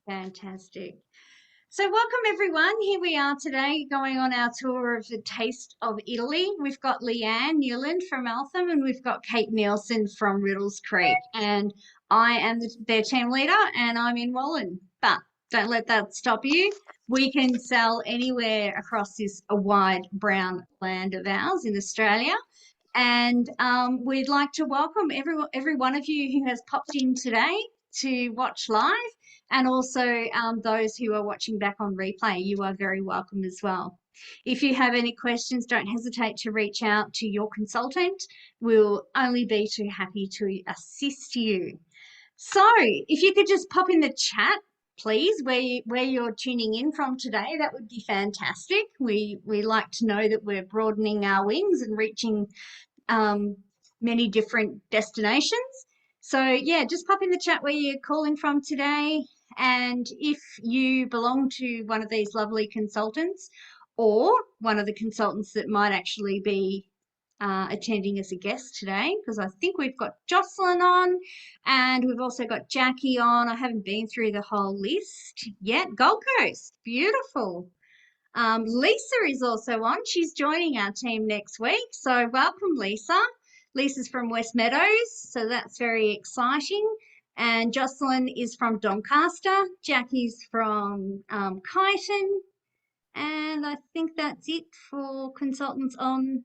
Fantastic. So welcome everyone. Here we are today going on our tour of the Taste of Italy. We've got Leanne Newland from Eltham and we've got Kate Nielsen from Riddles Creek. And I am their team leader and I'm in Wallen. But don't let that stop you. We can sell anywhere across this wide brown land of ours in Australia. And we'd like to welcome every one of you who has popped in today to watch live, and also those who are watching back on replay. You are very welcome as well. If you have any questions, don't hesitate to reach out to your consultant. We'll only be too happy to assist you. So if you could just pop in the chat, please, where you're tuning in from today, that would be fantastic. We like to know that we're broadening our wings and reaching many different destinations. So yeah, just pop in the chat where you're calling from today. And if you belong to one of these lovely consultants or one of the consultants that might actually be attending as a guest today, because I think we've got Jocelyn on and we've also got Jackie on. I haven't been through the whole list yet. Gold Coast, beautiful. Lisa is also on. She's joining our team next week. So welcome, Lisa. Lisa's from West Meadows, so that's very exciting. And Jocelyn is from Doncaster. Jackie's from Kyneton. And I think that's it for consultants on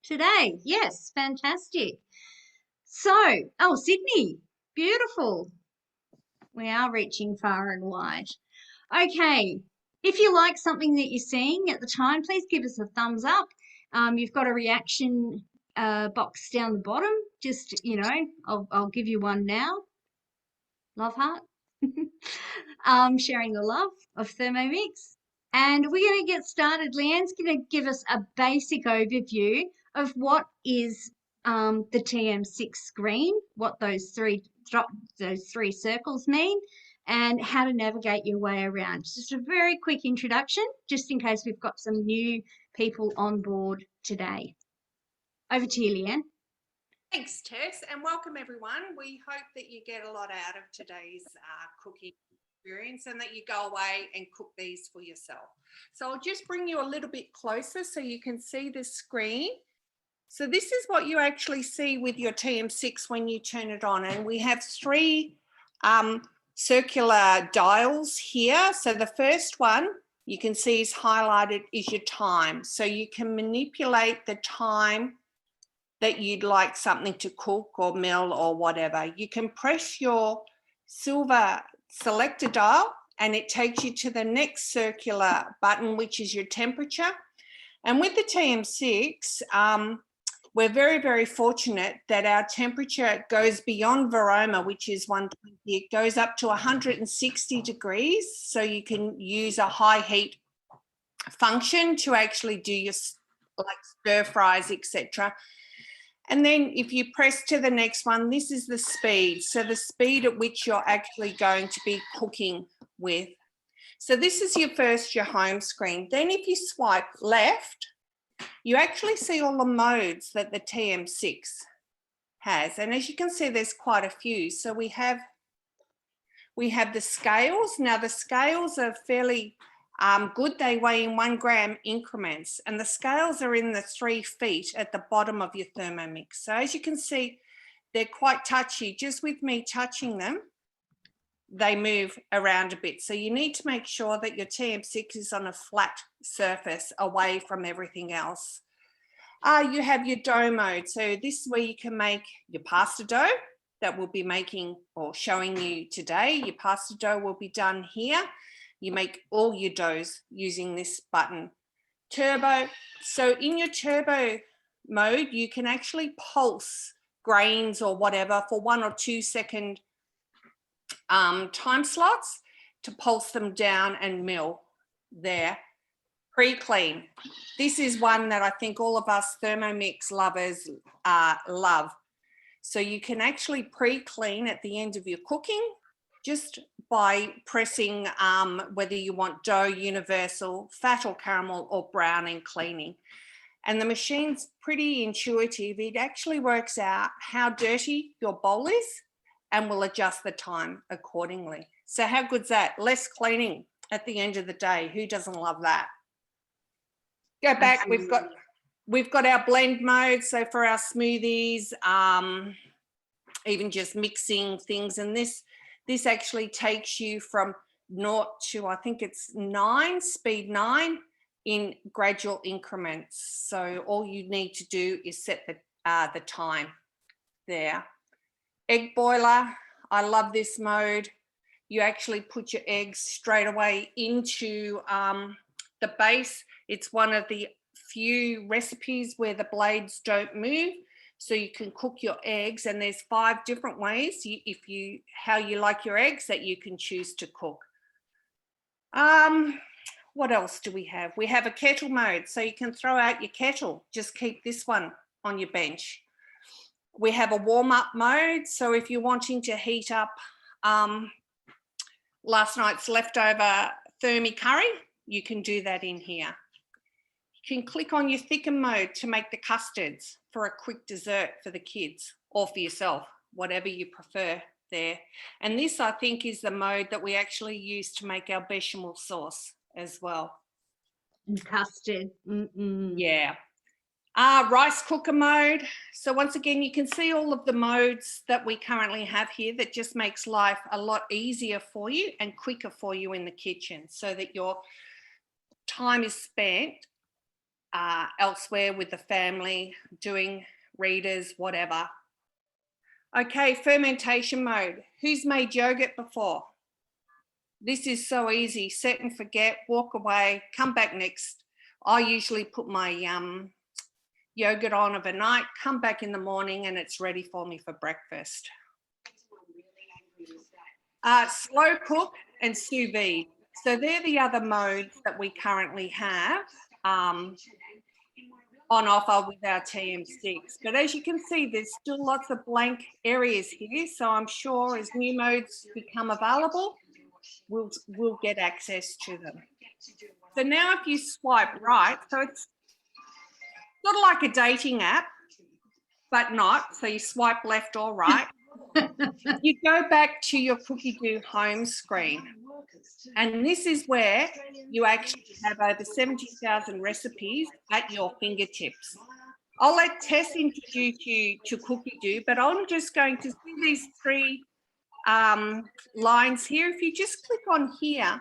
today. Yes, fantastic. So, oh, Sydney, beautiful. We are reaching far and wide. Okay, if you like something that you're seeing at the time, please give us a thumbs up. You've got a reaction box down the bottom. Just, I'll give you one now. Love heart. Sharing the love of Thermomix. And we're going to get started. Leanne's going to give us a basic overview of what is the TM6 screen, what those three circles mean, and how to navigate your way around. Just a very quick introduction, just in case we've got some new people on board today. Over to you, Leanne. Thanks, Tess, and welcome everyone. We hope that you get a lot out of today's cooking experience and that you go away and cook these for yourself. So I'll just bring you a little bit closer so you can see the screen. So this is what you actually see with your TM6 when you turn it on, and we have three circular dials here. So the first one you can see is highlighted is your time. So you can manipulate the time that you'd like something to cook or mill or whatever. You can press your silver selector dial and it takes you to the next circular button, which is your temperature. And with the TM6, we're very, very fortunate that our temperature goes beyond Varoma, which is 120. It goes up to 160 degrees. So you can use a high heat function to actually do your like stir fries, etc. And then if you press to the next one, this is the speed. So the speed at which you're actually going to be cooking with. So this is your home screen. Then if you swipe left, you actually see all the modes that the TM6 has. And as you can see, there's quite a few. So we have the scales. Now the scales are fairly good. They weigh in 1 gram increments, and the scales are in the 3 feet at the bottom of your Thermomix. So as you can see, they're quite touchy. Just with me touching them, they move around a bit. So you need to make sure that your TM6 is on a flat surface away from everything else. You have your dough mode. So this is where you can make your pasta dough that we'll be making or showing you today. Your pasta dough will be done here. You make all your doughs using this button. Turbo. So in your turbo mode, you can actually pulse grains or whatever for 1 or 2 second time slots to pulse them down and mill there. Pre-clean. This is one that I think all of us Thermomix lovers love. So you can actually pre-clean at the end of your cooking just by pressing whether you want dough, universal, fat or caramel, or brown and cleaning. And the machine's pretty intuitive. It actually works out how dirty your bowl is and will adjust the time accordingly. So how good's that? Less cleaning at the end of the day. Who doesn't love that? Go back. Absolutely. We've got our blend mode. So for our smoothies, even just mixing things, and this actually takes you from 0 to, I think it's 9, speed 9 in gradual increments. So all you need to do is set the time there. Egg boiler, I love this mode. You actually put your eggs straight away into the base. It's one of the few recipes where the blades don't move, so you can cook your eggs, and there's 5 different ways how you like your eggs that you can choose to cook. What else do we have? We have a kettle mode, so you can throw out your kettle. Just keep this one on your bench. We have a warm-up mode, so if you're wanting to heat up last night's leftover thermy curry, you can do that in here. You can click on your thicken mode to make the custards for a quick dessert for the kids or for yourself, whatever you prefer there. And this, I think, is the mode that we actually use to make our bechamel sauce as well. And custard. Yeah. Rice cooker mode. So once again, you can see all of the modes that we currently have here that just makes life a lot easier for you and quicker for you in the kitchen, so that your time is spent elsewhere with the family, doing readers, whatever. Okay, fermentation mode. Who's made yogurt before? This is so easy. Set and forget, walk away, come back next. I usually put my yogurt on overnight, come back in the morning, and it's ready for me for breakfast. Slow cook and sous vide. So they're the other modes that we currently have on offer with our TM6. But as you can see, there's still lots of blank areas here. So I'm sure as new modes become available, we'll get access to them. So now if you swipe right, so it's sort of like a dating app, but not. So you swipe left or right. You go back to your Cookie Do home screen. And this is where you actually have over 70,000 recipes at your fingertips. I'll let Tess introduce you to Cookie Do, but I'm just going to see these 3 lines here. If you just click on here,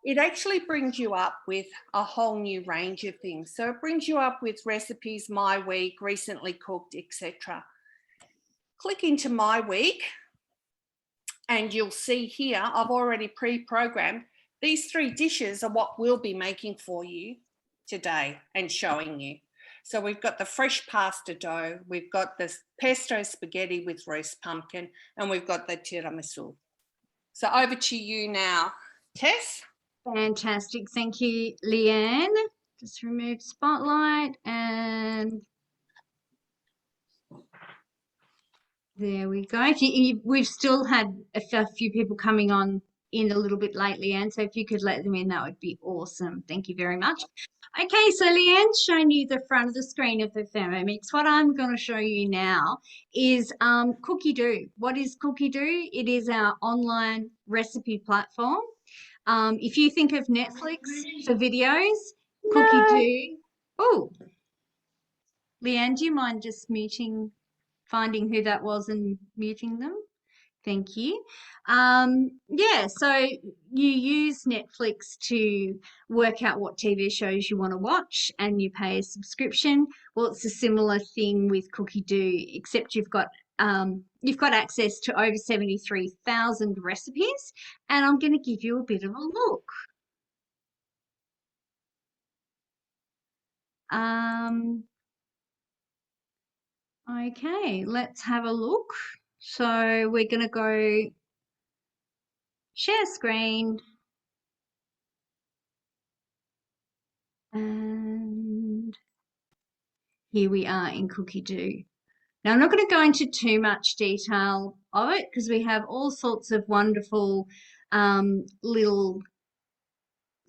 it actually brings you up with a whole new range of things. So it brings you up with recipes, my week, recently cooked, etc. Click into my week, and you'll see here, I've already pre-programmed. These 3 dishes are what we'll be making for you today and showing you. So we've got the fresh pasta dough, we've got the pesto spaghetti with roast pumpkin, and we've got the tiramisu. So over to you now, Tess. Fantastic. Thank you, Leanne. Just remove spotlight, and there we go. We've still had a few people coming on in a little bit late, Leanne, so if you could let them in, that would be awesome. Thank you very much. Okay, so Leanne's shown you the front of the screen of the Thermomix. What I'm going to show you now is Cookie Do. What is Cookie Do? It is our online recipe platform. If you think of Netflix for videos, Cookie Do. Oh, Leanne, do you mind just finding who that was and muting them? Thank you. Yeah, so you use Netflix to work out what TV shows you want to watch, and you pay a subscription. Well, it's a similar thing with Cookie Do, except you've got access to over 73,000 recipes, and I'm going to give you a bit of a look. Okay, let's have a look. So we're going to go share screen, and here we are in Cookie Do. Now, I'm not going to go into too much detail of it because we have all sorts of wonderful little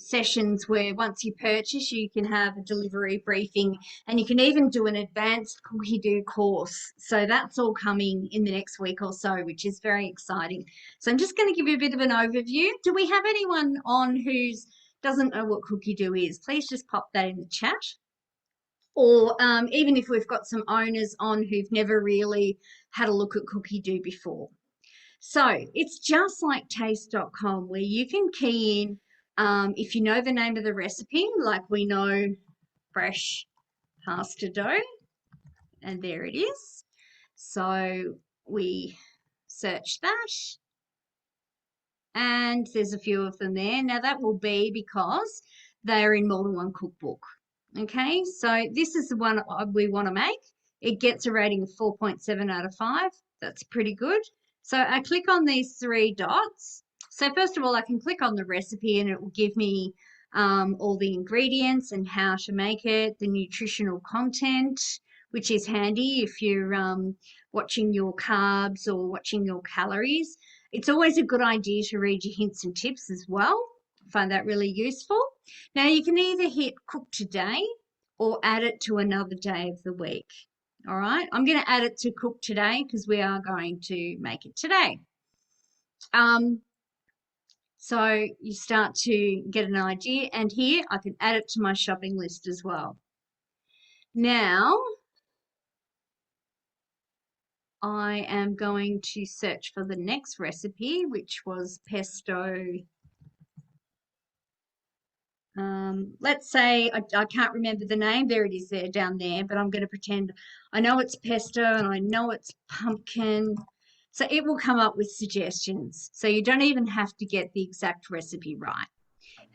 sessions where once you purchase, you can have a delivery briefing, and you can even do an advanced cookie do course. So that's all coming in the next week or so, which is very exciting. So I'm just going to give you a bit of an overview. Do we have anyone on who's doesn't know what cookie do is? Please just pop that in the chat. Or even if we've got some owners on who've never really had a look at cookie do before. So it's just like taste.com, where you can key in, if you know the name of the recipe, like we know fresh pasta dough, and there it is. So we search that, and there's a few of them there. Now that will be because they are in more than one cookbook. Okay, so this is the one we want to make. It gets a rating of 4.7 out of 5. That's pretty good. So I click on these three dots. So first of all, I can click on the recipe and it will give me all the ingredients and how to make it, the nutritional content, which is handy if you're watching your carbs or watching your calories. It's always a good idea to read your hints and tips as well. I find that really useful. Now you can either hit cook today or add it to another day of the week. All right, I'm going to add it to cook today because we are going to make it today. So you start to get an idea, and here I can add it to my shopping list as well. Now I am going to search for the next recipe, which was pesto. Let's say I can't remember the name. There it is there down there, but I'm going to pretend I know it's pesto and I know it's pumpkin. So it will come up with suggestions. So you don't even have to get the exact recipe right.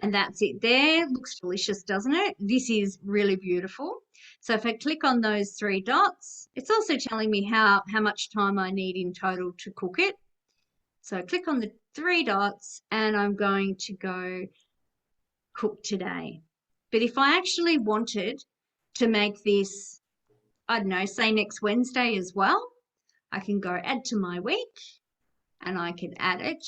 And that's it there. Looks delicious, doesn't it? This is really beautiful. So if I click on those three dots, it's also telling me how much time I need in total to cook it. So I click on the three dots and I'm going to go cook today. But if I actually wanted to make this, I don't know, say next Wednesday as well, I can go add to my week and I can add it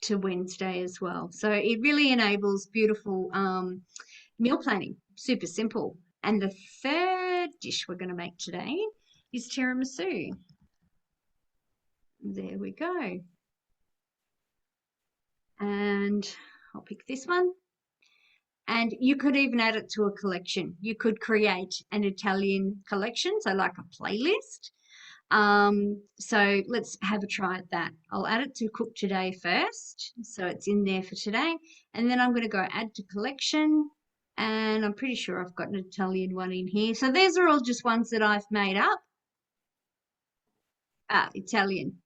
to Wednesday as well. So it really enables beautiful meal planning, super simple. And the third dish we're going to make today is tiramisu. There we go. And I'll pick this one. And you could even add it to a collection. You could create an Italian collection, so like a playlist. So let's have a try at that. I'll add it to cook today first. So it's in there for today. And then I'm going to go add to collection. And I'm pretty sure I've got an Italian one in here. So these are all just ones that I've made up. Italian.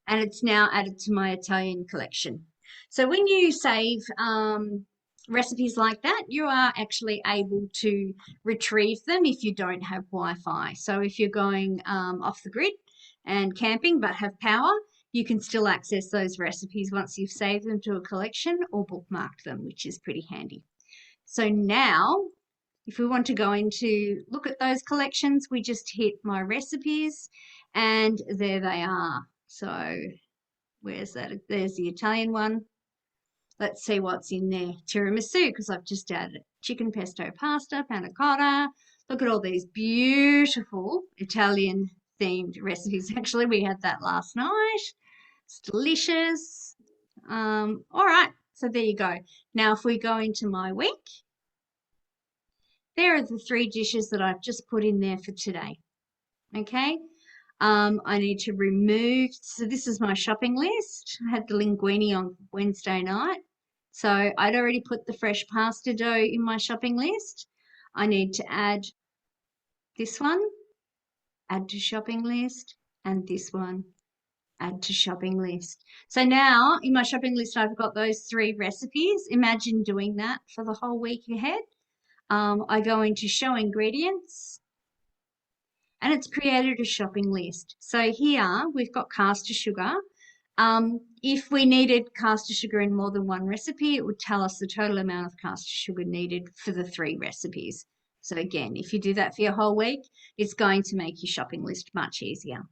And it's now added to my Italian collection. So when you save recipes like that, you are actually able to retrieve them if you don't have Wi-Fi. So if you're going off the grid and camping but have power, you can still access those recipes once you've saved them to a collection or bookmarked them, which is pretty handy. So now, if we want to go into look at those collections, we just hit my recipes and there they are. So where's that? There's the Italian one. Let's see what's in there. Tiramisu, because I've just added chicken pesto pasta, panna cotta. Look at all these beautiful Italian themed recipes. Actually, we had that last night. It's delicious. All right, so there you go. Now, if we go into my week, there are the three dishes that I've just put in there for today. Okay. I need to remove, so this is my shopping list. I had the linguine on Wednesday night. So I'd already put the fresh pasta dough in my shopping list. I need to add this one, add to shopping list, and this one, add to shopping list. So now in my shopping list, I've got those three recipes. Imagine doing that for the whole week ahead. I go into show ingredients and it's created a shopping list. So here we've got caster sugar. If we needed caster sugar in more than one recipe, it would tell us the total amount of caster sugar needed for the three recipes. So again, if you do that for your whole week, it's going to make your shopping list much easier.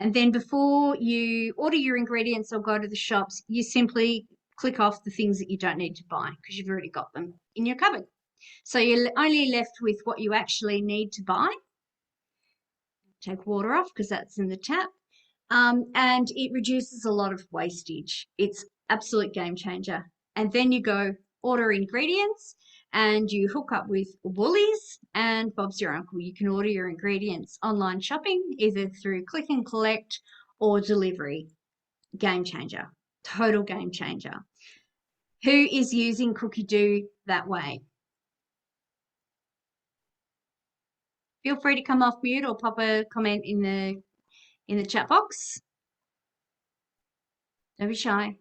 And then before you order your ingredients or go to the shops, you simply click off the things that you don't need to buy because you've already got them in your cupboard. So you're only left with what you actually need to buy. Take water off because that's in the tap. And it reduces a lot of wastage. It's absolute game changer. And then you go order ingredients and you hook up with Woolies and Bob's Your Uncle. You can order your ingredients online shopping, either through click and collect or delivery. Game changer. Total game changer. Who is using Cookie Dough that way? Feel free to come off mute or pop a comment in the chat box. Don't be shy.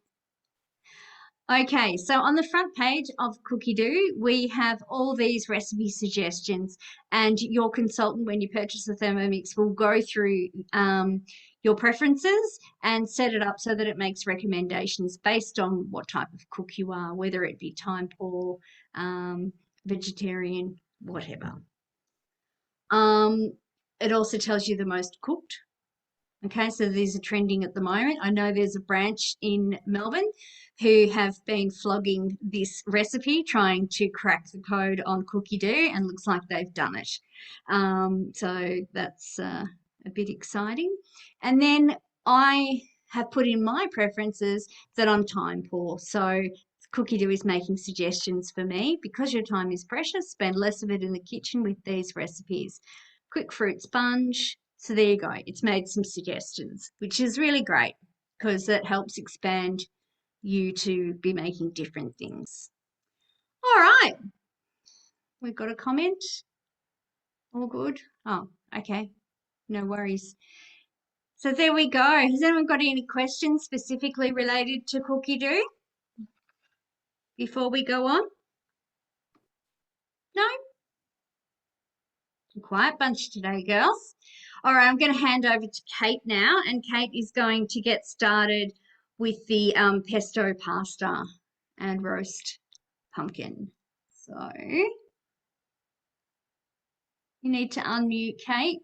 Okay, so on the front page of Cookie Dough, we have all these recipe suggestions, and your consultant, when you purchase the Thermomix, will go through your preferences and set it up so that it makes recommendations based on what type of cook you are, whether it be time poor, vegetarian, whatever. It also tells you the most cooked. Okay, so these are trending at the moment. I know there's a branch in Melbourne who have been flogging this recipe, trying to crack the code on Cookie Dough, and looks like they've done it. So that's a bit exciting. And then I have put in my preferences that I'm time poor. So Cookie Dough is making suggestions for me. Because your time is precious, spend less of it in the kitchen with these recipes. Quick fruit sponge. So there you go. It's made some suggestions, which is really great because that helps expand you to be making different things. All right. We've got a comment. All good. Oh, okay. No worries. So there we go. Has anyone got any questions specifically related to Cookie Dough before we go on? No? Quiet bunch today, girls. All right, I'm going to hand over to Kate now, and Kate is going to get started with the pesto pasta and roast pumpkin. So you need to unmute, Kate.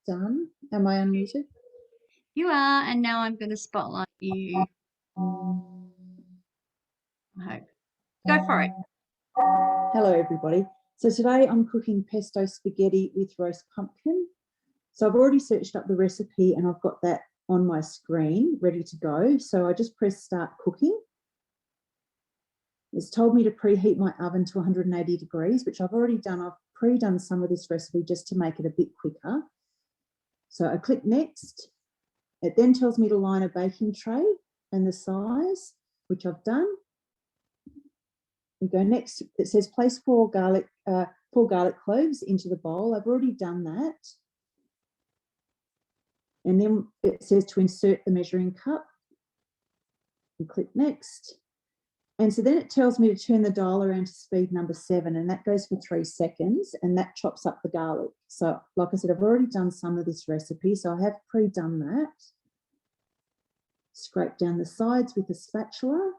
Done. Am I unmuted? You are, and now I'm going to spotlight you. I hope. Go for it. Hello, everybody. So today I'm cooking pesto spaghetti with roast pumpkin. So I've already searched up the recipe and I've got that on my screen ready to go. So I just press start cooking. It's told me to preheat my oven to 180 degrees, which I've already done. I've pre-done some of this recipe just to make it a bit quicker. So I click next. It then tells me to line a baking tray and the size, which I've done. We go next. It says place four garlic cloves into the bowl. I've already done that. And then it says to insert the measuring cup. And click next. And so then it tells me to turn the dial around to speed number 7, and that goes for 3 seconds, and that chops up the garlic. So like I said, I've already done some of this recipe, so I have pre-done that. Scrape down the sides with a spatula.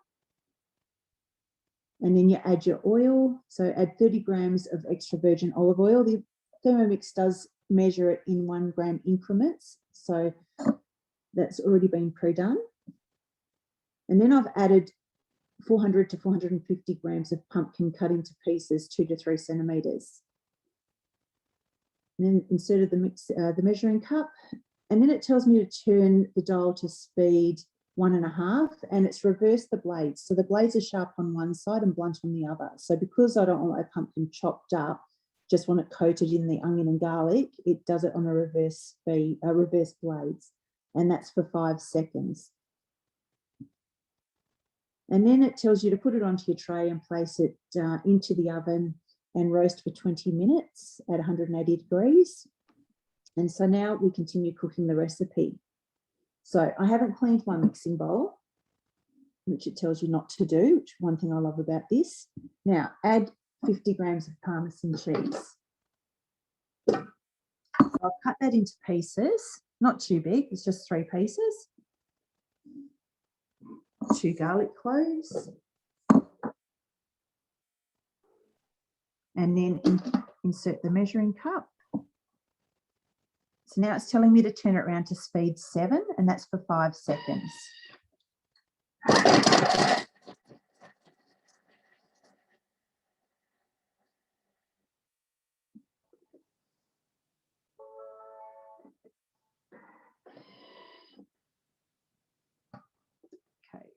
And then you add your oil. So add 30 grams of extra virgin olive oil. The Thermomix does measure it in 1 gram increments. So that's already been pre-done. And then I've added 400 to 450 grams of pumpkin cut into pieces, 2 to 3 centimetres. And then inserted the measuring cup. And then it tells me to turn the dial to speed 1.5, and it's reversed the blades. So the blades are sharp on one side and blunt on the other. So because I don't want my pumpkin chopped up, just want it coated in the onion and garlic, it does it on a reverse blades. And that's for 5 seconds. And then it tells you to put it onto your tray and place it into the oven and roast for 20 minutes at 180 degrees. And so now we continue cooking the recipe. So I haven't cleaned my mixing bowl, which it tells you not to do, which is one thing I love about this. Now add 50 grams of Parmesan cheese. So I'll cut that into pieces, not too big, it's just 3 pieces. 2 garlic cloves. And then insert the measuring cup. So now it's telling me to turn it around to speed 7, and that's for 5 seconds. Okay,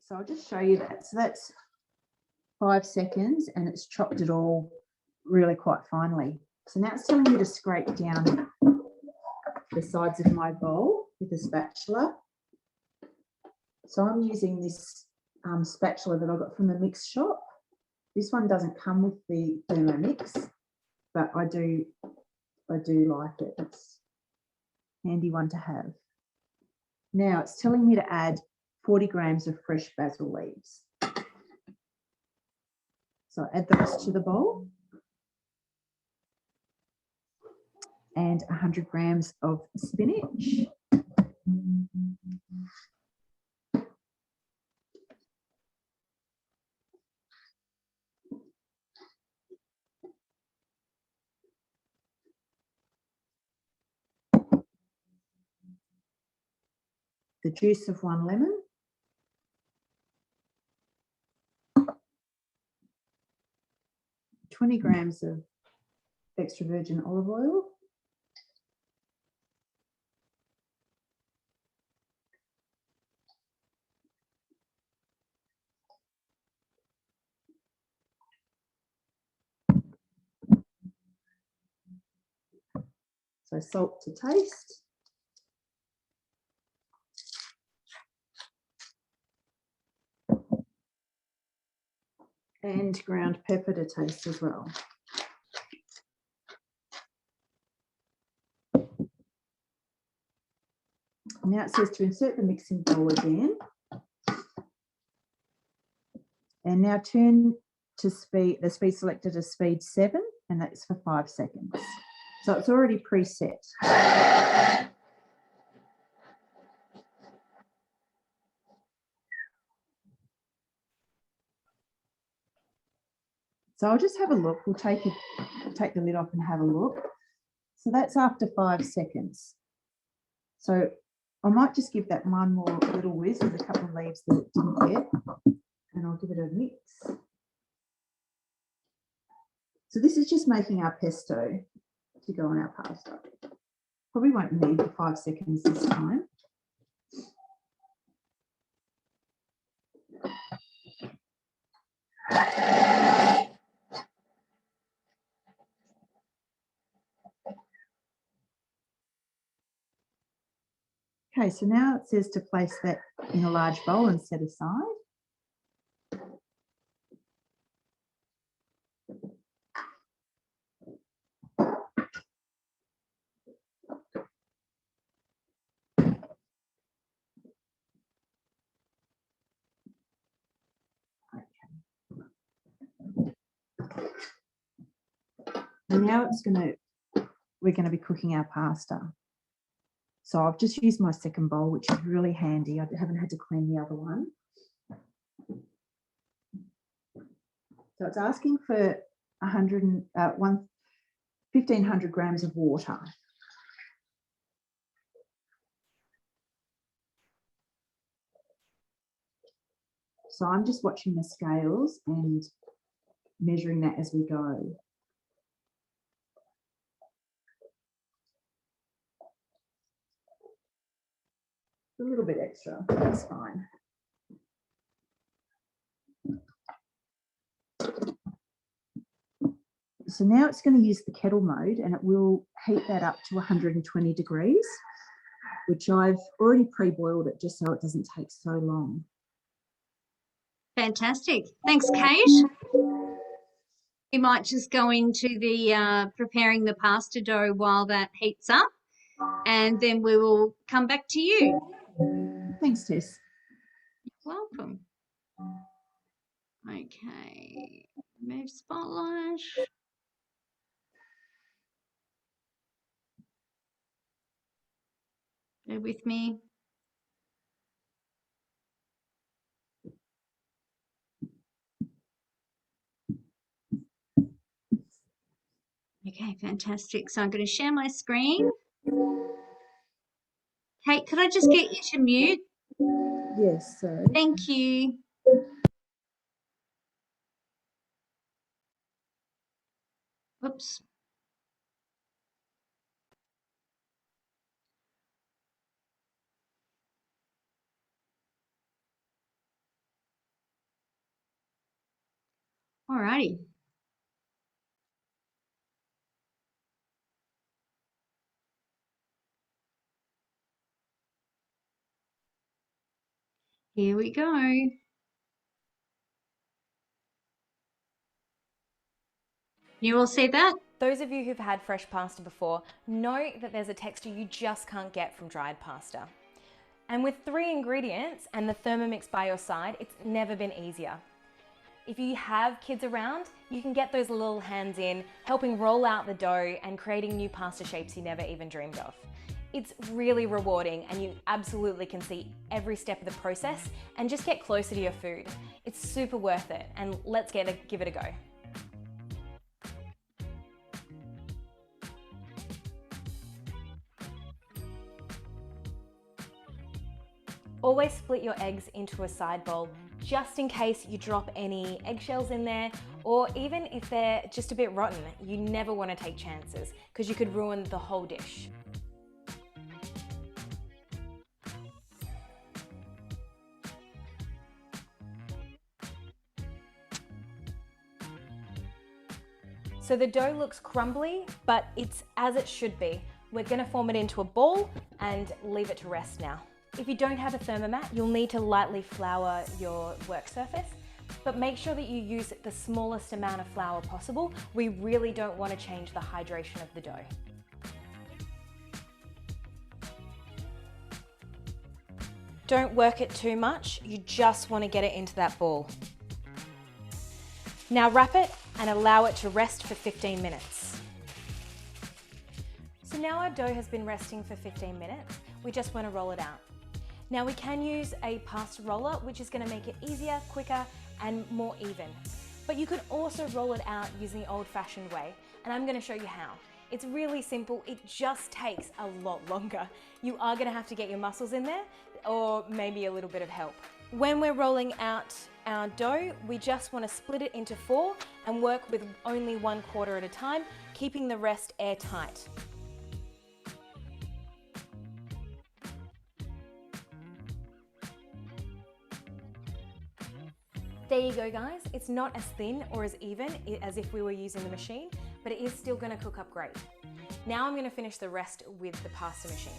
so I'll just show you that. So that's 5 seconds and it's chopped it all really quite finely. So now it's telling me to scrape down the sides of my bowl with a spatula. So I'm using this spatula that I got from the mix shop. This one doesn't come with the Thermomix, but I do like it. It's a handy one to have. Now it's telling me to add 40 grams of fresh basil leaves. So I add those to the bowl. And 100 grams of spinach. The juice of 1 lemon. $20 grams of extra virgin olive oil. So salt to taste. And ground pepper to taste as well. Now it says to insert the mixing bowl again. And now turn to speed, the speed selected as speed 7, and that's for 5 seconds. So it's already preset. So I'll just have a look. We'll take the lid off and have a look. So that's after 5 seconds. So I might just give that one more little whiz with a couple of leaves that it didn't get, and I'll give it a mix. So this is just making our pesto to go on our pasta. Probably won't need the 5 seconds this time. Okay, so now it says to place that in a large bowl and set aside. And now we're going to be cooking our pasta. So I've just used my second bowl, which is really handy. I haven't had to clean the other one. So it's asking for 1,500 grams of water. So I'm just watching the scales and measuring that as we go. A little bit extra, that's fine. So now it's going to use the kettle mode and it will heat that up to 120 degrees, which I've already pre-boiled it just so it doesn't take so long. Fantastic. Thanks, Kate. We might just go into the preparing the pasta dough while that heats up, and then we will come back to you. Thanks, Tess. You're welcome. Okay, move spotlight. Bear with me. Okay, fantastic. So I'm going to share my screen. Kate, could I just get you to mute? Yes, so. Thank you. Oops. All righty. Here we go. You all see that? Those of you who've had fresh pasta before know that there's a texture you just can't get from dried pasta. And with 3 ingredients and the Thermomix by your side, it's never been easier. If you have kids around, you can get those little hands in, helping roll out the dough and creating new pasta shapes you never even dreamed of. It's really rewarding and you absolutely can see every step of the process and just get closer to your food. It's super worth it, and let's give it a go. Always split your eggs into a side bowl just in case you drop any eggshells in there, or even if they're just a bit rotten. You never want to take chances because you could ruin the whole dish. So the dough looks crumbly, but it's as it should be. We're going to form it into a ball and leave it to rest now. If you don't have a thermomat, you'll need to lightly flour your work surface, but make sure that you use the smallest amount of flour possible. We really don't want to change the hydration of the dough. Don't work it too much, you just want to get it into that ball. Now wrap it and allow it to rest for 15 minutes. So now our dough has been resting for 15 minutes, we just want to roll it out. Now we can use a pasta roller, which is going to make it easier, quicker and more even. But you can also roll it out using the old-fashioned way, and I'm going to show you how. It's really simple, it just takes a lot longer. You are going to have to get your muscles in there, or maybe a little bit of help. When we're rolling out our dough, we just want to split it into 4 and work with only 1/4 at a time, keeping the rest airtight. There you go guys, it's not as thin or as even as if we were using the machine, but it is still going to cook up great. Now I'm going to finish the rest with the pasta machine.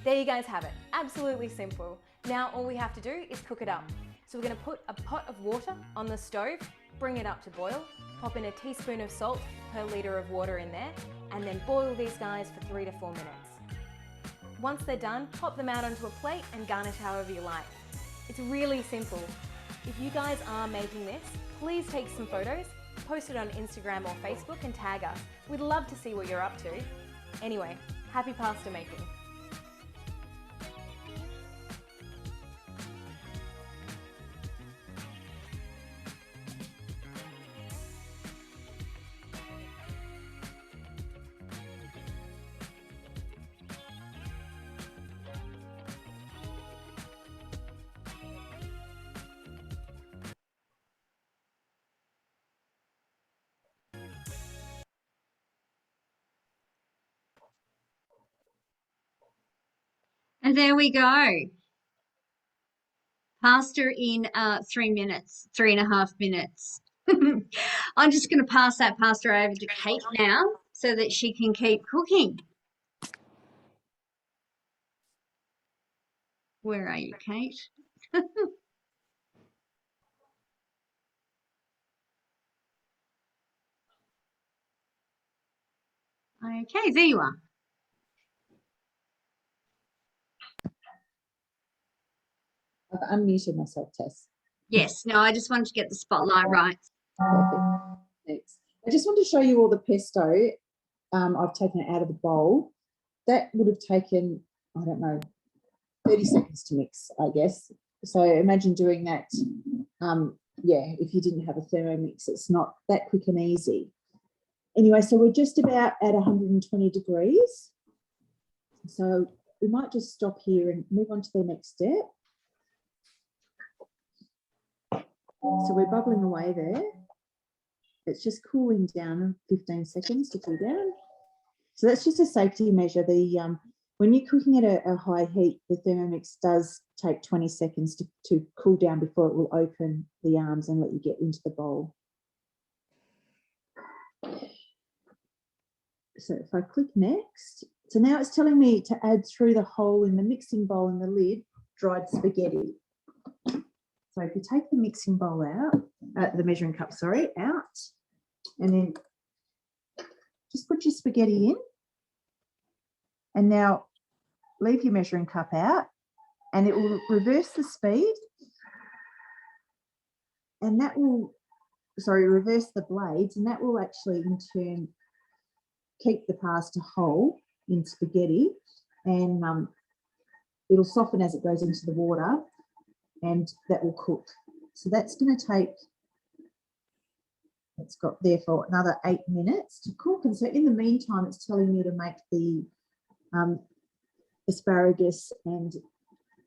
There you guys have it, absolutely simple. Now all we have to do is cook it up. So we're going to put a pot of water on the stove, bring it up to boil, pop in a teaspoon of salt per litre of water in there, and then boil these guys for 3 to 4 minutes. Once they're done, pop them out onto a plate and garnish however you like. It's really simple. If you guys are making this, please take some photos, post it on Instagram or Facebook and tag us. We'd love to see what you're up to. Anyway, happy pasta making. And there we go. Pasta in 3 minutes, 3.5 minutes. I'm just going to pass that pasta over to Kate now so that she can keep cooking. Where are you, Kate? Okay, there you are. I've unmuted myself, Tess. Yes, no, I just wanted to get the spotlight right. Perfect. Thanks. I just want to show you all the pesto. I've taken it out of the bowl. That would have taken, I don't know, 30 seconds to mix, I guess. So imagine doing that, yeah, if you didn't have a Thermomix, it's not that quick and easy. Anyway, so we're just about at 120 degrees. So we might just stop here and move on to the next step. So we're bubbling away there. It's just cooling down 15 seconds to cool down. So that's just a safety measure. The when you're cooking at a high heat, the Thermomix does take 20 seconds to cool down before it will open the arms and let you get into the bowl. So if I click next, so now it's telling me to add through the hole in the mixing bowl in the lid, dried spaghetti. So if you take the mixing bowl out, the measuring cup, sorry, out, and then just put your spaghetti in. And now leave your measuring cup out, and it will reverse the speed. And that will, sorry, reverse the blades, and that will actually in turn keep the pasta whole in spaghetti, and it'll soften as it goes into the water, and that will cook. So that's going to take, it's got there for another 8 minutes to cook. And so in the meantime, it's telling me to make the asparagus and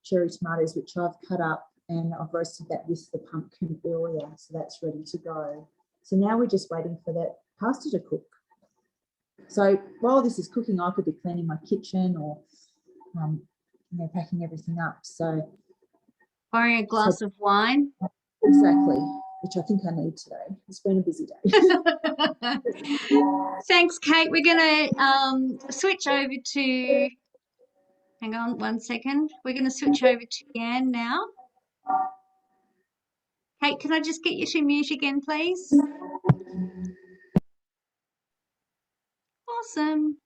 cherry tomatoes, which I've cut up, and I've roasted that with the pumpkin earlier. So that's ready to go. So now we're just waiting for that pasta to cook. So while this is cooking, I could be cleaning my kitchen or you know, packing everything up. So Pouring a glass of wine. Exactly, which I think I need today. It's been a busy day. Thanks, Kate. We're going to switch over to, hang on 1 second. We're going to switch over to Leanne now. Kate, can I just get you to mute again, please? Awesome.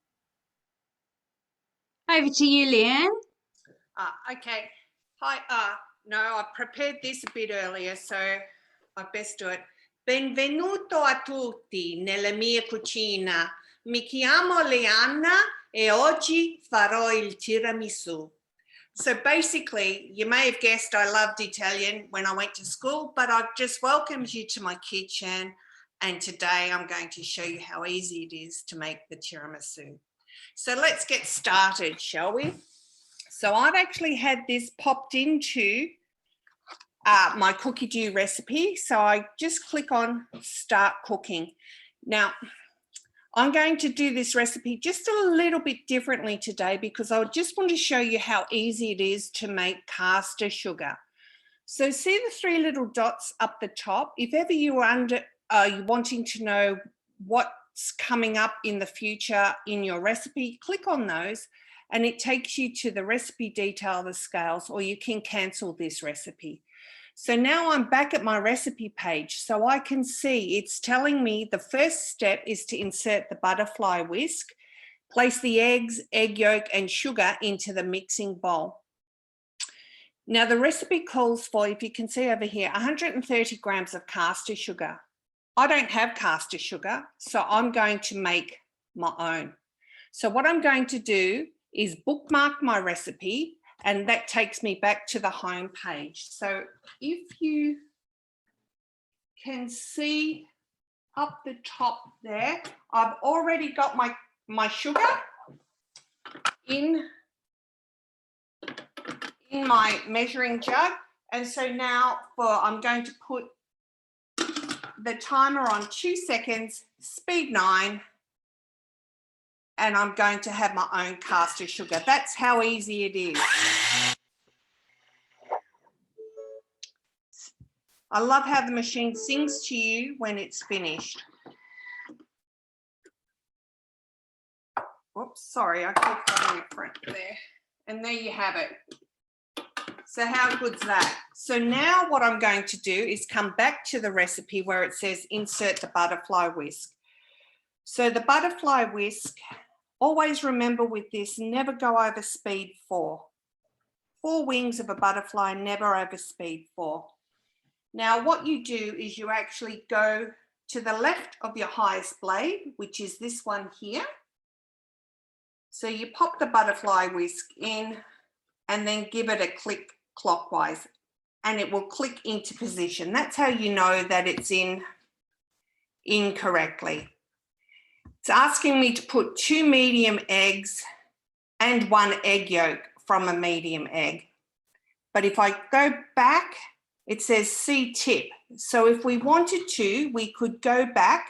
Over to you, Leanne. Okay. Hi. No, I prepared this a bit earlier, so I best do it. Benvenuto a tutti nella mia cucina. Mi chiamo Leanna e oggi farò il tiramisu. So basically, you may have guessed I loved Italian when I went to school, but I've just welcomed you to my kitchen. And today I'm going to show you how easy it is to make the tiramisu. So let's get started, shall we? So I've actually had this popped into my cookie dough recipe. So I just click on start cooking. Now, I'm going to do this recipe just a little bit differently today because I just want to show you how easy it is to make caster sugar. So see the 3 little dots up the top? If ever you are wanting to know what's coming up in the future in your recipe, click on those and it takes you to the recipe detail, the scales, or you can cancel this recipe. So now I'm back at my recipe page, so I can see it's telling me the first step is to insert the butterfly whisk, place the eggs, egg yolk, and sugar into the mixing bowl. Now the recipe calls for, if you can see over here, 130 grams of caster sugar. I don't have caster sugar, so I'm going to make my own. So what I'm going to do is bookmark my recipe, and that takes me back to the home page. So if you can see up the top there, I've already got my sugar in my measuring jug. And so now I'm going to put the timer on 2 seconds, speed 9, and I'm going to have my own caster sugar. That's how easy it is. I love how the machine sings to you when it's finished. Whoops, sorry, I clicked on the front there. And there you have it. So how good's that? So now what I'm going to do is come back to the recipe where it says insert the butterfly whisk. So the butterfly whisk, always remember with this, never go over speed 4. 4 wings of a butterfly, never over speed 4. Now what you do is you actually go to the left of your highest blade, which is this one here. So you pop the butterfly whisk in and then give it a click clockwise and it will click into position. That's how you know that it's in correctly. It's asking me to put 2 medium eggs and 1 egg yolk from a medium egg. But if I go back, it says see tip. So if we wanted to, we could go back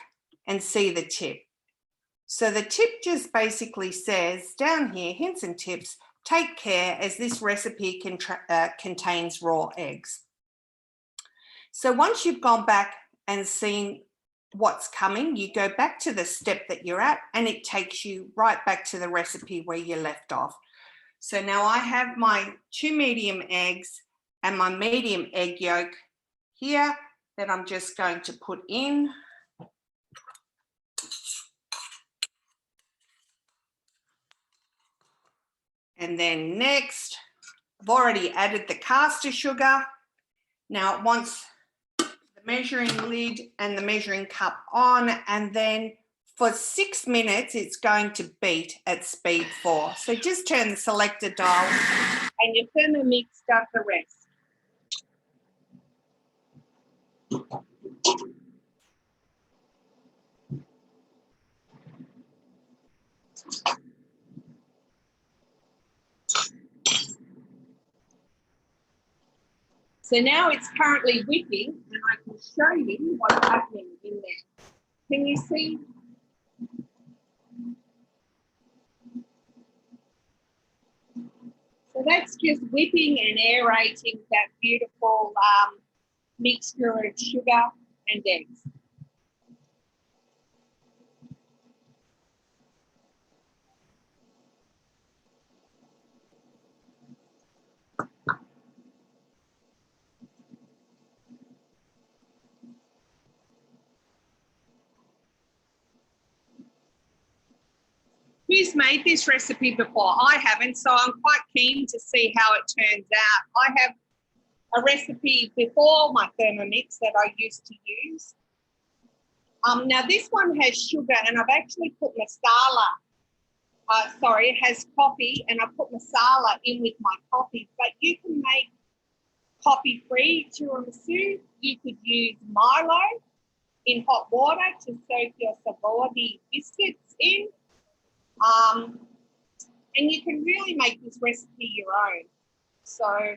and see the tip. So the tip just basically says down here, hints and tips, take care as this recipe contains raw eggs. So once you've gone back and seen what's coming, you go back to the step that you're at and it takes you right back to the recipe where you left off. So now I have my 2 medium eggs and my medium egg yolk here that I'm just going to put in. And then next, I've already added the caster sugar. Now it wants the measuring lid and the measuring cup on, and then for 6 minutes, it's going to beat at speed 4. So just turn the selector dial and your Thermomix does the rest. So now it's currently whipping and I can show you what's happening in there. Can you see? So that's just whipping and aerating that beautiful mixture of sugar and eggs. Who's made this recipe before? I haven't, so I'm quite keen to see how it turns out. I have a recipe before my Thermomix that I used to use. Now this one has sugar and I've actually put masala. It has coffee and I put masala in with my coffee, but you can make coffee-free tiramisu. You could use Milo in hot water to soak your Savoy biscuits in. And you can really make this recipe your own. So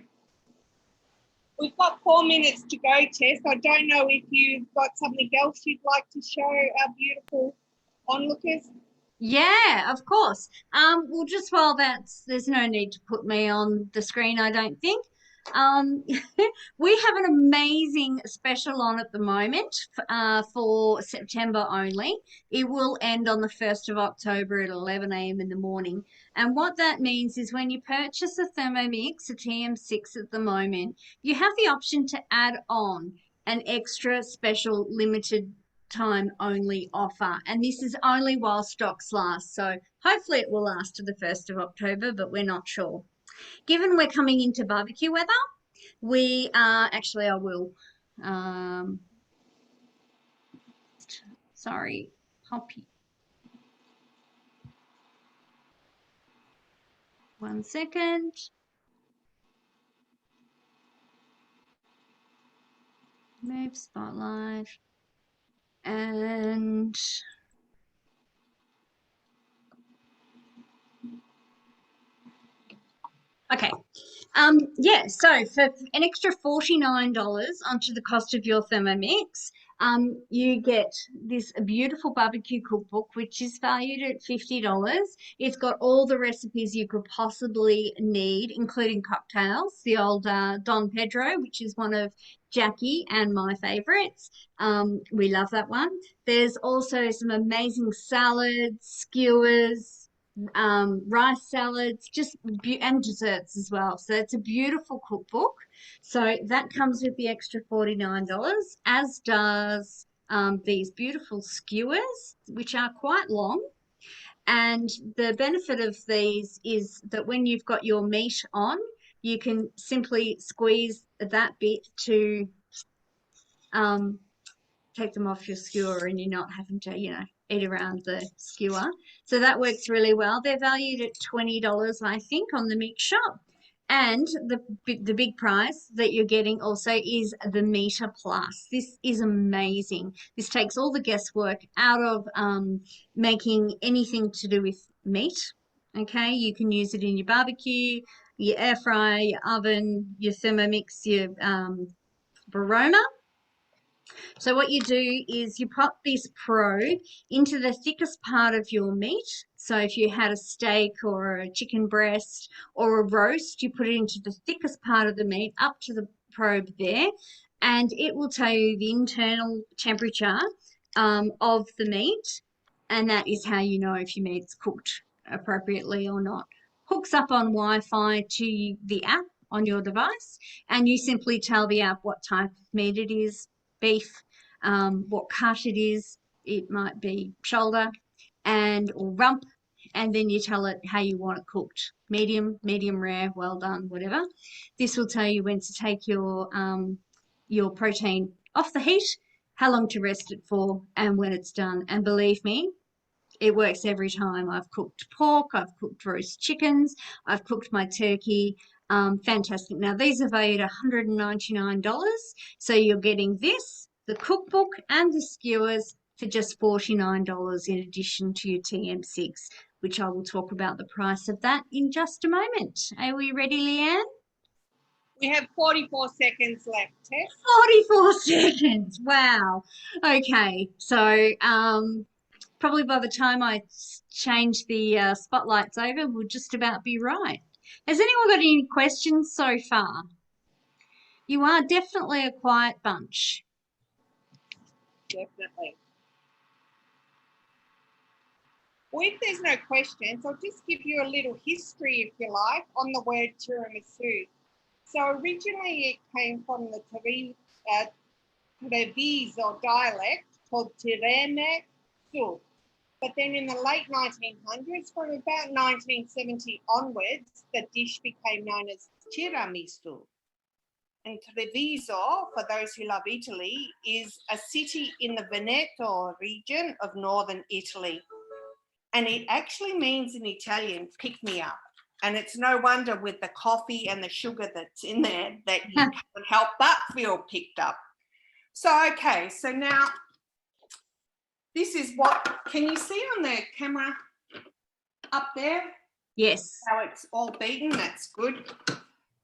we've got 4 minutes to go, Tess. I don't know if you've got something else you'd like to show our beautiful onlookers. Yeah, of course. Well, just while there's no need to put me on the screen, I don't think. We have an amazing special on at the moment for September only. It will end on the 1st of October at 11 a.m. in the morning. And what that means is when you purchase a Thermomix, a TM6 at the moment, you have the option to add on an extra special limited time only offer, and this is only while stocks last, so hopefully it will last to the 1st of October, but we're not sure. Given we're coming into barbecue weather, we actually I will sorry, Poppy, 1 second. Move spotlight. And okay. Yeah, so for an extra $49 onto the cost of your Thermomix, you get this beautiful barbecue cookbook, which is valued at $50. It's got all the recipes you could possibly need, including cocktails, the old Don Pedro, which is one of Jackie and my favorites. We love that one. There's also some amazing salads, skewers, rice salads, and desserts as well. So it's a beautiful cookbook. So that comes with the extra $49, as does these beautiful skewers, which are quite long. And the benefit of these is that when you've got your meat on, you can simply squeeze that bit to take them off your skewer, and you're not having to, eat around the skewer. So that works really well. They're valued at $20, I think, on the mix shop. And the big prize that you're getting also is the Meter Plus. This is amazing. This takes all the guesswork out of making anything to do with meat. Okay, you can use it in your barbecue, your air fryer, your oven, your Thermomix, your Baroma. So what you do is you pop this probe into the thickest part of your meat. So if you had a steak or a chicken breast or a roast, you put it into the thickest part of the meat up to the probe there, and it will tell you the internal temperature of the meat, and that is how you know if your meat's cooked appropriately or not. Hooks up on Wi-Fi to the app on your device, and you simply tell the app what type of meat it is, beef, what cut it is. It might be shoulder or rump, and then you tell it how you want it cooked: medium, medium rare, well done, whatever. This will tell you when to take your protein off the heat, how long to rest it for, and when it's done. And believe me, it works every time. I've cooked pork, I've cooked roast chickens, I've cooked my turkey. Fantastic. Now, these are valued $199. So you're getting this, the cookbook, and the skewers for just $49 in addition to your TM6, which I will talk about the price of that in just a moment. Are we ready, Leanne? We have 44 seconds left, Tess. 44 seconds. Wow. Okay. So, probably by the time I change the spotlights over, we'll just about be right. Has anyone got any questions so far? You are definitely a quiet bunch. Definitely. Well, if there's no questions, I'll just give you a little history, if you like, on the word tiramisu. So originally it came from the Treviso dialect called Tiramisu. But then in the late 1900s, from about 1970 onwards, the dish became known as tiramisu. And Treviso, for those who love Italy, is a city in the Veneto region of northern Italy. And it actually means in Italian, pick me up. And it's no wonder with the coffee and the sugar that's in there that you can't help but feel picked up. So, okay, so now this is what, can you see on the camera up there? Yes. How it's all beaten, that's good.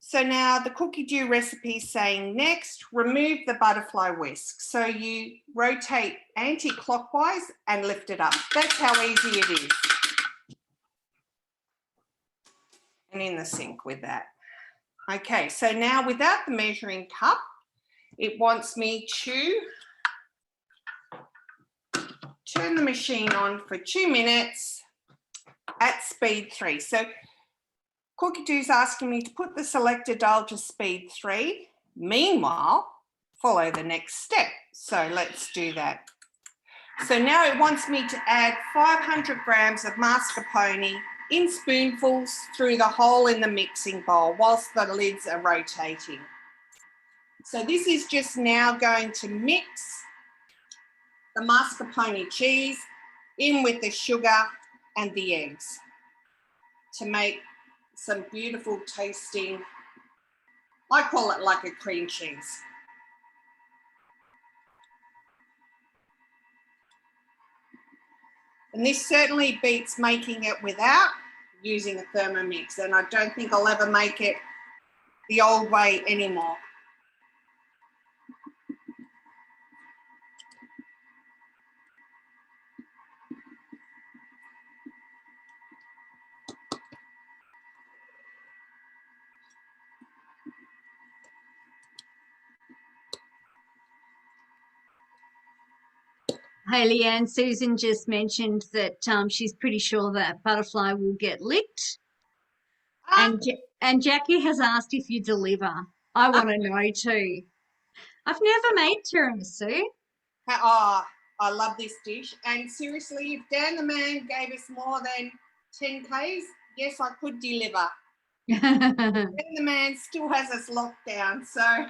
So now the cookie dough recipe is saying next, remove the butterfly whisk. So you rotate anti-clockwise and lift it up. That's how easy it is. And in the sink with that. Okay, so now without the measuring cup, it wants me to turn the machine on for 2 minutes at speed 3. So Cookie Dough's asking me to put the selector dial to speed 3. Meanwhile, follow the next step. So let's do that. So now it wants me to add 500 grams of mascarpone in spoonfuls through the hole in the mixing bowl whilst the lids are rotating. So this is just now going to mix the mascarpone cheese in with the sugar and the eggs to make some beautiful tasting, I call it like a cream cheese. And this certainly beats making it without using a Thermomix, and I don't think I'll ever make it the old way anymore. Hey, Leanne, Susan just mentioned that she's pretty sure that butterfly will get licked. And Jackie has asked if you deliver. I want to know too. I've never made tiramisu. Oh, I love this dish. And seriously, if Dan the man gave us more than 10 Ks, yes, I could deliver. Then the man still has us locked down, so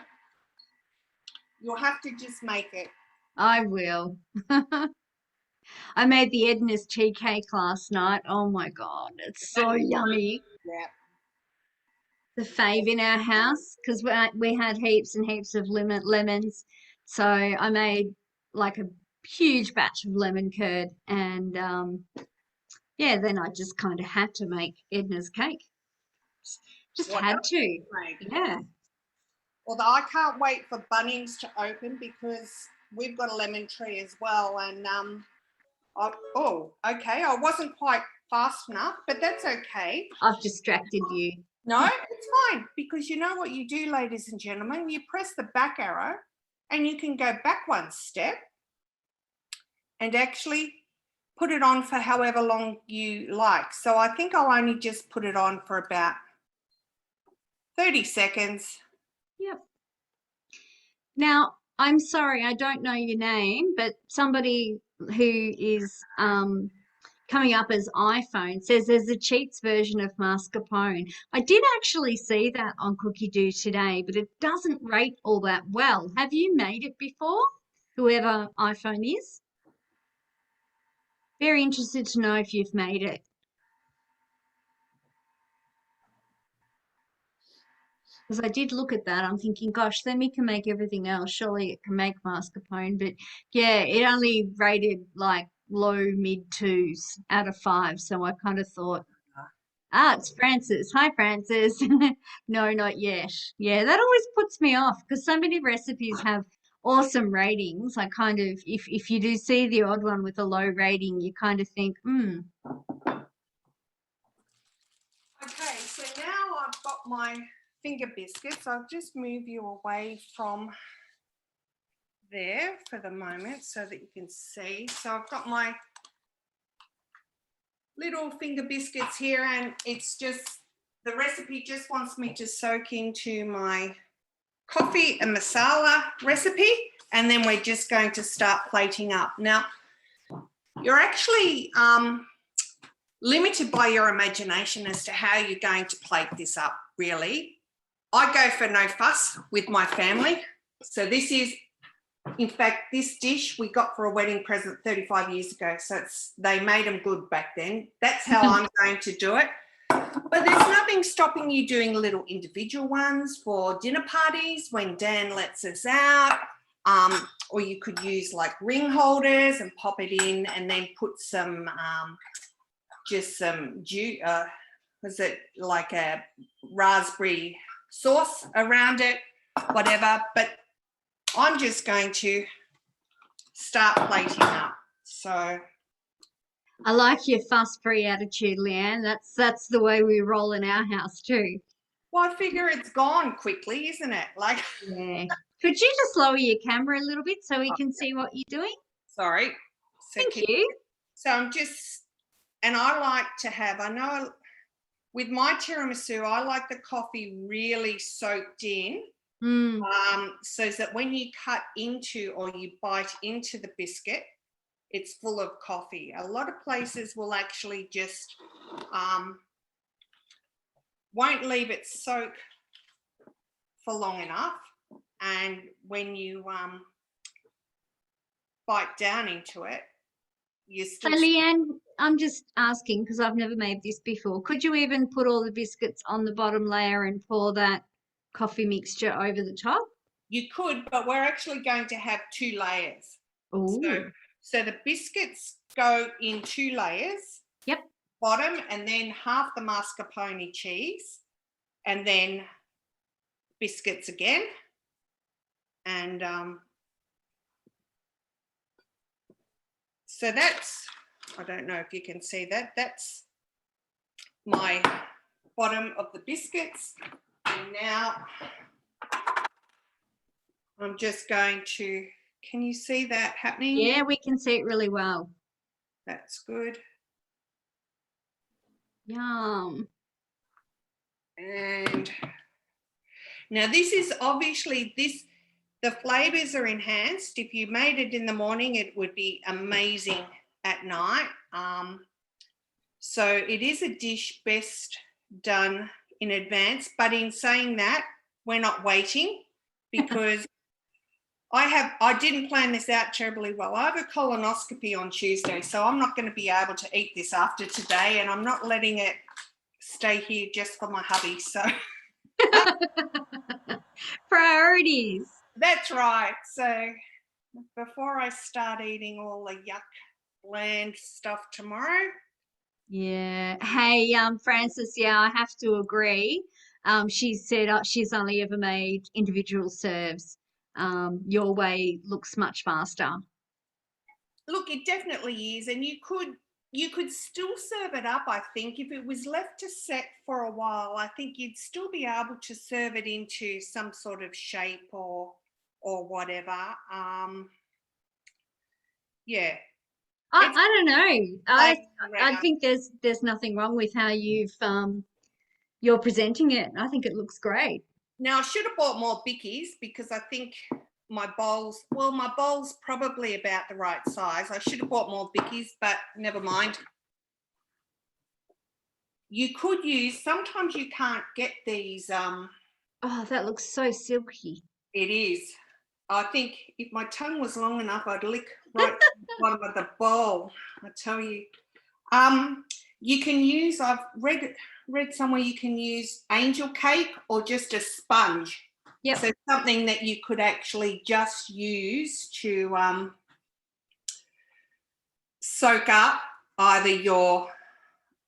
you'll have to just make it. I will. I made the Edna's tea cake last night. Oh my God, it's so yummy. Yeah. The fave in our house because we had heaps and heaps of lemons. So I made like a huge batch of lemon curd and yeah, then I just kind of had to make Edna's cake. Just What had else to. do you make? Yeah. Although I can't wait for Bunnings to open because we've got a lemon tree as well. And oh, okay. I wasn't quite fast enough, but that's okay. I've distracted you. No, it's fine because you know what you do, ladies and gentlemen? You press the back arrow and you can go back one step and actually put it on for however long you like. So I think I'll only just put it on for about 30 seconds. Yep. Now, I'm sorry, I don't know your name, but somebody who is coming up as iPhone says there's a cheats version of mascarpone. I did actually see that on Cookie Do today, but it doesn't rate all that well. Have you made it before? Whoever iPhone is? Very interested to know if you've made it. Because I did look at that. I'm thinking, gosh, Lemmy can make everything else. Surely it can make mascarpone. But yeah, it only rated like low mid 2s out of 5. So I kind of thought, it's Frances. Hi, Frances. No, not yet. Yeah, that always puts me off because so many recipes have awesome ratings. I kind of, if you do see the odd one with a low rating, you kind of think, Okay, so now I've got my finger biscuits. I'll just move you away from there for the moment so that you can see. So I've got my little finger biscuits here, and it's just, the recipe just wants me to soak into my coffee and masala recipe, and then we're just going to start plating up. Now, you're actually limited by your imagination as to how you're going to plate this up, really. I go for no fuss with my family. So this is, in fact, this dish we got for a wedding present 35 years ago. So they made them good back then. That's how I'm going to do it. But there's nothing stopping you doing little individual ones for dinner parties when Dan lets us out. Or you could use like ring holders and pop it in and then put some, just some, was it like a raspberry sauce around it, whatever. But I'm just going to start plating up. So I like your fuss-free attitude, Leanne. That's the way we roll in our house too. well, I figure it's gone quickly, isn't it? Like, Yeah. Could you just lower your camera a little bit so we can see what you're doing? sorry. So Thank you. So I'm just, and I like to have, I know with my tiramisu, I like the coffee really soaked in. So that when you cut into or you bite into the biscuit, it's full of coffee. A lot of places will actually just won't leave it soak for long enough, and when you bite down into it, you So, still. Leanne, I'm just asking because I've never made this before. Could you even put all the biscuits on the bottom layer and pour that coffee mixture over the top? You could, but we're actually going to have 2 layers. So the biscuits go in 2 layers. Yep. Bottom, and then half the mascarpone cheese, and then biscuits again. And so that's, I don't know if you can see that, that's my bottom of the biscuits. And now I'm just going to, can you see that happening? Yeah, we can see it really well. That's good. Yum. And now this is obviously the flavors are enhanced. If you made it in the morning, it would be amazing at night. So it is a dish best done in advance. But in saying that, we're not waiting because I didn't plan this out terribly well. I have a colonoscopy on Tuesday, so I'm not going to be able to eat this after today, and I'm not letting it stay here just for my hubby. So Priorities. that's right. So before I start eating all the yuck bland stuff tomorrow. Yeah. Hey, Francis, yeah, I have to agree. She said she's only ever made individual serves. Your way looks much faster. Look, it definitely is, and you could still serve it up. I think if it was left to set for a while, I think you'd still be able to serve it into some sort of shape or whatever. Yeah. I don't know. I Around. think there's nothing wrong with how you're presenting it. I think it looks great. Now I should have bought more bickies because I think my bowl's probably about the right size. I should have bought more bickies, but never mind. You could use, sometimes you can't get these. Oh, that looks so silky. It is. I think if my tongue was long enough, I'd lick right to the bottom of the bowl. I tell you. You can use, I've read somewhere you can use angel cake or just a sponge. Yep. So something that you could actually just use to soak up either your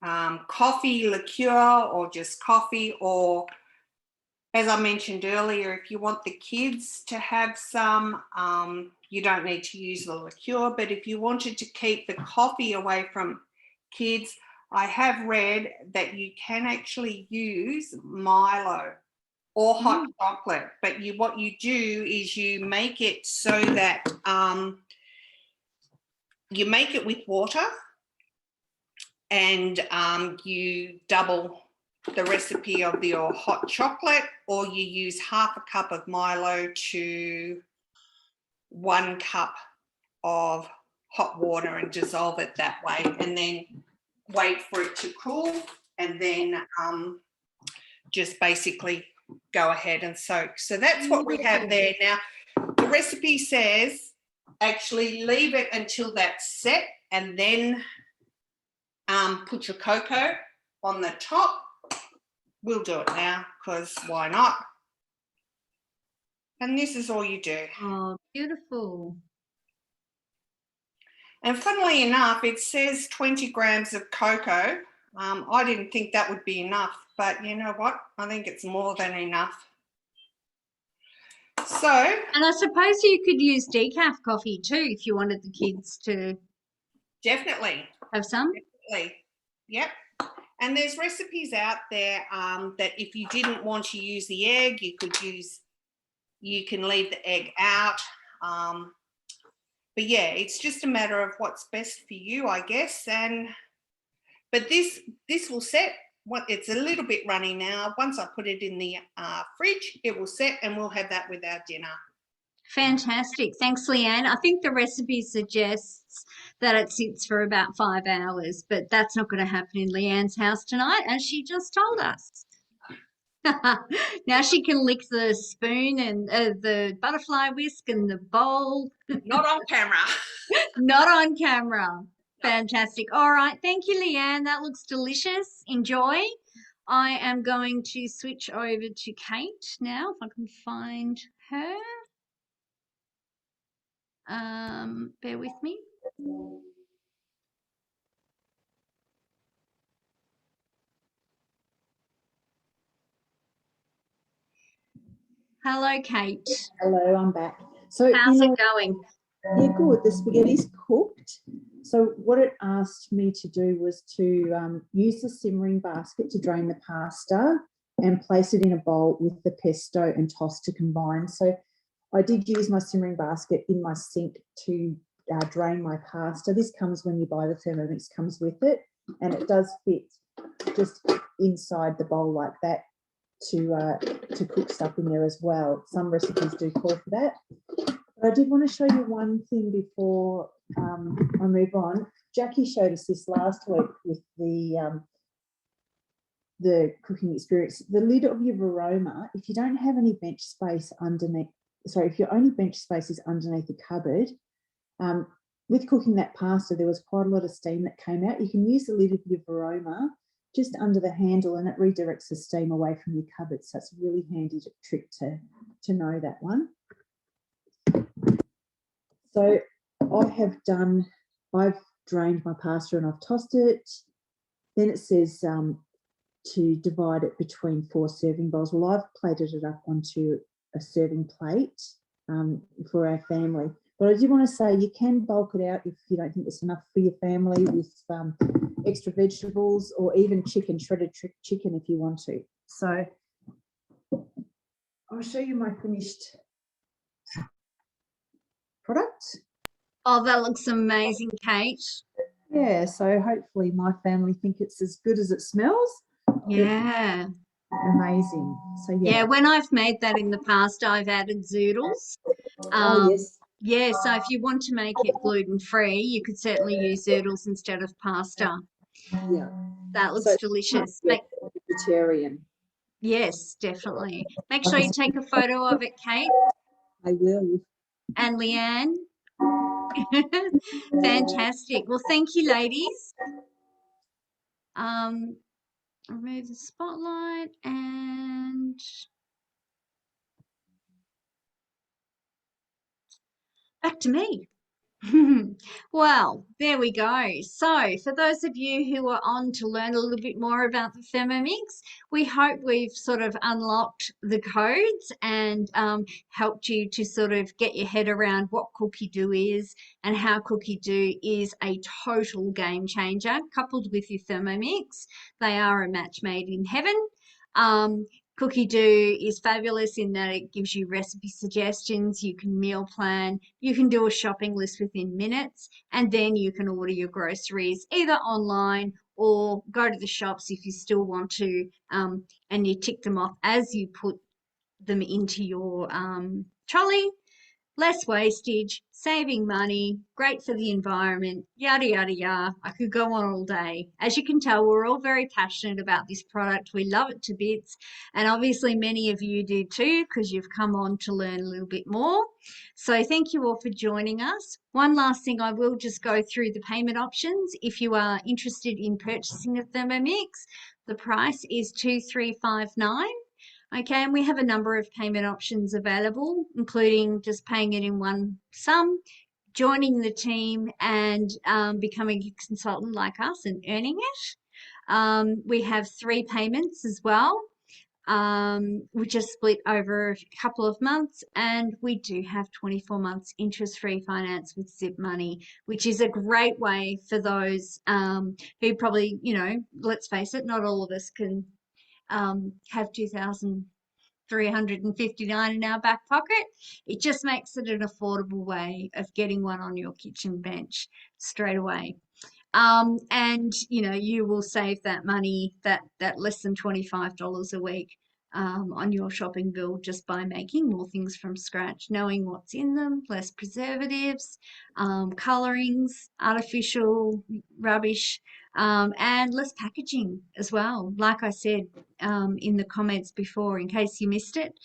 coffee liqueur or just coffee, or as I mentioned earlier, if you want the kids to have some, you don't need to use the liqueur, but if you wanted to keep the coffee away from kids, I have read that you can actually use Milo or hot chocolate, but what you do is you make it so that you make it with water and you double the recipe of your hot chocolate, or you use half a cup of Milo to 1 cup of hot water and dissolve it that way, and then wait for it to cool, and then just basically go ahead and soak. So that's what we have there. Now, the recipe says actually leave it until that's set and then put your cocoa on the top. We'll do it now because why not? And this is all you do. Oh, beautiful. And funnily enough, it says 20 grams of cocoa. I didn't think that would be enough, but you know what? I think it's more than enough. So. And I suppose you could use decaf coffee too if you wanted the kids to Definitely. have some. Definitely. Yep. And there's recipes out there that if you didn't want to use the egg, you can leave the egg out. But yeah, it's just a matter of what's best for you, I guess. But this will set. It's a little bit runny now. Once I put it in the fridge, it will set, and we'll have that with our dinner. Fantastic. Thanks, Leanne. I think the recipe suggests that it sits for about 5 hours, but that's not going to happen in Leanne's house tonight, as she just told us. Now she can lick the spoon and the butterfly whisk and the bowl. Not on camera. Not on camera. Fantastic. All right. Thank you, Leanne. That looks delicious. Enjoy. I am going to switch over to Kate now, if I can find her. Bear with me. Hello, Kate. Hello, I'm back. So how's it going? Yeah, good. The spaghetti's cooked. So what it asked me to do was to use the simmering basket to drain the pasta and place it in a bowl with the pesto and toss to combine. So I did use my simmering basket in my sink to drain my pasta. This comes when you buy the Thermomix, comes with it, and it does fit just inside the bowl like that to cook stuff in there as well. Some recipes do call for that. But I did want to show you one thing before I move on. Jackie showed us this last week with the the cooking experience. The lid of your varoma, if you don't have any bench space underneath, sorry, if your only bench space is underneath the cupboard, with cooking that pasta, there was quite a lot of steam that came out. You can use the lid of your varoma just under the handle, and it redirects the steam away from your cupboard. So it's a really handy trick to know that one. So I've drained my pasta and I've tossed it. Then it says to divide it between 4 serving bowls. Well, I've plated it up onto a serving plate for our family. But I do want to say you can bulk it out if you don't think it's enough for your family with extra vegetables, or even chicken, shredded chicken if you want to. So I'll show you my finished product. Oh, that looks amazing, Kate. Yeah, so hopefully my family think it's as good as it smells. Yeah. Amazing. So Yeah, when I've made that in the past, I've added zoodles. Oh, yes. Yeah, so if you want to make it gluten-free, you could certainly use zoodles instead of pasta. Yeah. That looks So delicious. vegetarian. Yes, definitely. Make sure you take a photo of it, Kate I will. and Leanne. Fantastic. Well, thank you, ladies. Remove the spotlight and back to me. Well, there we go. So for those of you who are on to learn a little bit more about the Thermomix, we hope we've sort of unlocked the codes and helped you to sort of get your head around what Cookie Do is and how Cookie Do is a total game changer. Coupled with your Thermomix, they are a match made in heaven. Cookie Do is fabulous in that it gives you recipe suggestions, you can meal plan, you can do a shopping list within minutes, and then you can order your groceries either online or go to the shops if you still want to, and you tick them off as you put them into your trolley. Less wastage, saving money, great for the environment, yada, yada, yada. I could go on all day. As you can tell, we're all very passionate about this product. We love it to bits. And obviously many of you do too, because you've come on to learn a little bit more. So thank you all for joining us. One last thing, I will just go through the payment options. If you are interested in purchasing a Thermomix, the price is $2,359. Okay, and we have a number of payment options available, including just paying it in one sum, joining the team and becoming a consultant like us and earning it. We have 3 payments as well, which are split over a couple of months, and we do have 24 months interest-free finance with Zip Money, which is a great way for those who probably, you know, let's face it, not all of us can have 2,359 in our back pocket. It just makes it an affordable way of getting one on your kitchen bench straight away. And you know, you will save that money, that less than $25 a week on your shopping bill just by making more things from scratch, knowing what's in them, less preservatives, colorings, artificial rubbish, and less packaging as well. Like I said in the comments before, in case you missed it,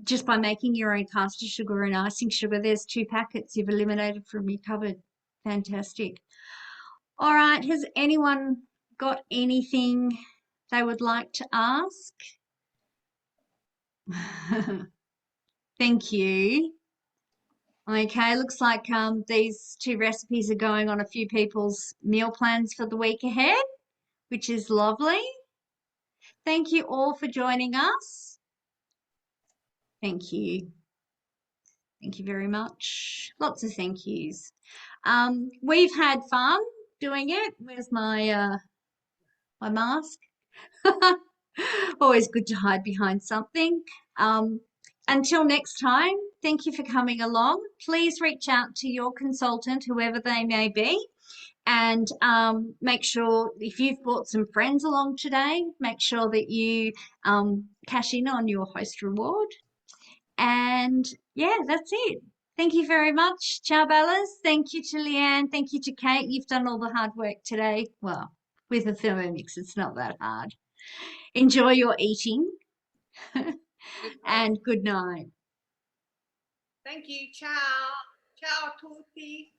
just by making your own caster sugar and icing sugar, there's 2 packets you've eliminated from your cupboard. Fantastic. All right, has anyone got anything they would like to ask? Thank you. Okay, looks like these 2 recipes are going on a few people's meal plans for the week ahead, which is lovely. Thank you all for joining us. Thank you. Thank you very much. Lots of thank yous. We've had fun doing it. Where's my my mask? Always good to hide behind something. Until next time, thank you for coming along. Please reach out to your consultant, whoever they may be, and make sure if you've brought some friends along today, make sure that you cash in on your host reward. And yeah, that's it. Thank you very much. Ciao, Bellas. Thank you to Leanne. Thank you to Kate. You've done all the hard work today. Well, with a Thermomix. It's not that hard. Enjoy your eating and good night. Thank you. Ciao. Ciao tutti.